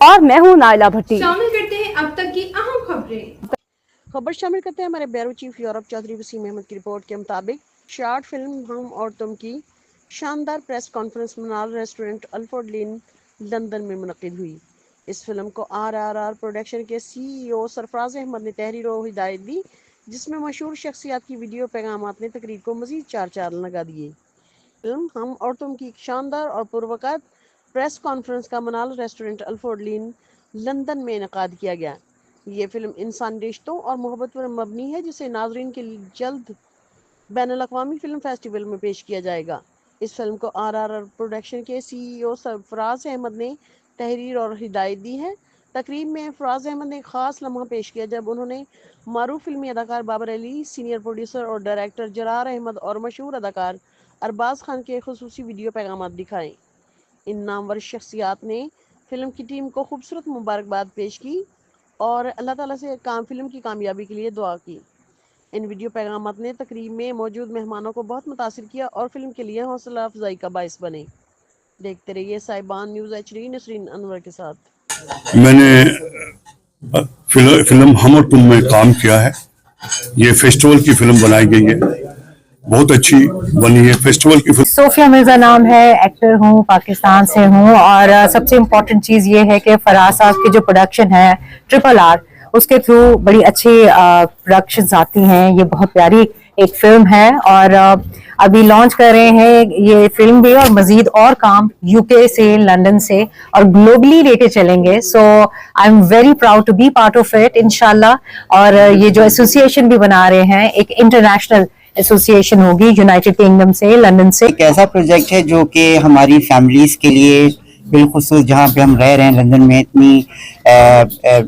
और मैं हूँ नाइला भट्टी। शामिल करते हैं अब तक की अहम खबरें। खबर शामिल करते हैं हमारे bureau chief Europe Chaudhry Waseem Ahmad की रिपोर्ट के मुताबिक शार्ट फिल्म हम और तुम की शानदार प्रेस कॉन्फ्रेंस मनाल रेस्टोरेंट अल्फोर्ड लेन लंदन में मुनक्किद हुई। इस फिल्म को RRR प्रोडक्शन के CEO सरफराज अहमद ने तहरीर और हिदायत दी, जिसमें मशहूर शख्सियात की वीडियो पैगामात ने तकरीर को मजीद चार लगा दिए। फिल्म हम और तुम की शानदार और पुरवक़ात प्रेस कॉन्फ्रेंस का मनाल रेस्टोरेंट अल्फोर्ड लेन लंदन में इनेकाद किया गया। ये फिल्म इंसान रिश्तों और मोहब्बत पर मबनी है, जिसे नाजरीन के लिए जल्द बैनुल अक़वामी फिल्म फेस्टिवल में पेश किया जाएगा। इस फिल्म को RRR प्रोडक्शन के CEO सरफराज अहमद ने तहरीर और हिदायत दी है। तकरीब में फराज अहमद ने एक ख़ास लम्हा पेश किया जब उन्होंने मारूफ फिल्मी अदाकार बाबर अली, सीनियर प्रोड्यूसर और डायरेक्टर जरार अहमद और मशहूर अदाकार अरबाज खान के खुसूसी वीडियो पैगामात दिखाए। इन नामवर शख्सियात ने फिल्म की टीम को खूबसूरत मुबारकबाद पेश की और अल्लाह ताला से फिल्म की कामयाबी के लिए दुआ की। इन वीडियो पैगामात ने तकरीब में मौजूद मेहमानों को बहुत मुतासिर किया और फिल्म के लिए हौसला अफजाई का बाइस बने। देखते रहिए साहिबान न्यूज़ HD नसरीन अनवर के साथ। मैंने फिल्म हम और तुम में काम किया है। ये फेस्टिवल की फिल्म बनाई गई है, बहुत अच्छी बनी है। फेस्टिवल की सोफिया मिर्जा नाम है, एक्टर हूँ, पाकिस्तान से हूँ। और सबसे इम्पोर्टेंट चीज़ ये है कि फराज साहब की जो प्रोडक्शन है RRR, उसके थ्रू बड़ी अच्छी प्रोडक्शंस आती हैं। ये बहुत प्यारी एक फिल्म है और अभी लॉन्च कर रहे हैं ये फिल्म भी, और मजीद और काम UK से, लंदन से और ग्लोबली लेके चलेंगे। So I am very proud to be part of it इंशाल्लाह। और ये जो एसोसिएशन भी बना रहे हैं, एक इंटरनेशनल एसोसिएशन होगी यूनाइटेड किंगडम से, लंदन से। एक ऐसा प्रोजेक्ट है जो कि हमारी फैमिलीज के लिए बिलखुसूस जहाँ पे हम रह रहे हैं लंदन में, इतनी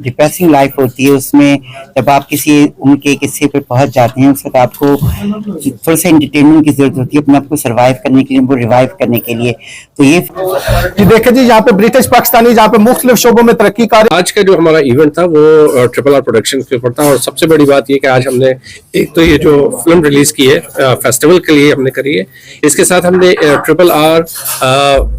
डिप्रेसिंग लाइफ होती है, उसमें जब आप किसी उनके किस्से पे पहुंच जाते हैं उस वक्त आपको थोड़ा सा एंटरटेनमेंट की जरूरत होती है अपने आप को सर्वाइव करने के लिए, उनको रिवाइव करने के लिए। तो ये देखिए जी, यहाँ पे ब्रिटिश पाकिस्तानी जहाँ पे मुख्तलिफ शोबों में तरक्की कर। आज का जो हमारा इवेंट था वो RRR प्रोडक्शन के ऊपर था और सबसे बड़ी बात ये कि आज हमने एक तो ये जो फिल्म रिलीज की है फेस्टिवल के लिए हमने करी है, इसके साथ हमने RRR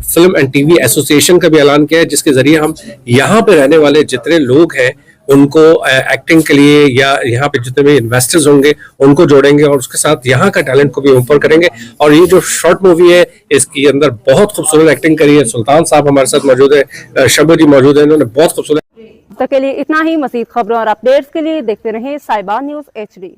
film and TV association का भी ऐलान किया है, जिसके जरिए हम यहाँ पे रहने वाले जितने लोग हैं उनको एक्टिंग के लिए या यहाँ पे जितने भी इन्वेस्टर्स होंगे उनको जोड़ेंगे और उसके साथ यहाँ का टैलेंट को भी ऊपर करेंगे। और ये जो शॉर्ट मूवी है इसके अंदर बहुत खूबसूरत एक्टिंग करी है। सुल्तान साहब हमारे साथ मौजूद है, शबो जी मौजूद है, इन्होंने बहुत खूबसूरत। तक के लिए इतना ही। मज़ीद खबरों और अपडेट्स के लिए देखते रहें साहिबान न्यूज़ HD।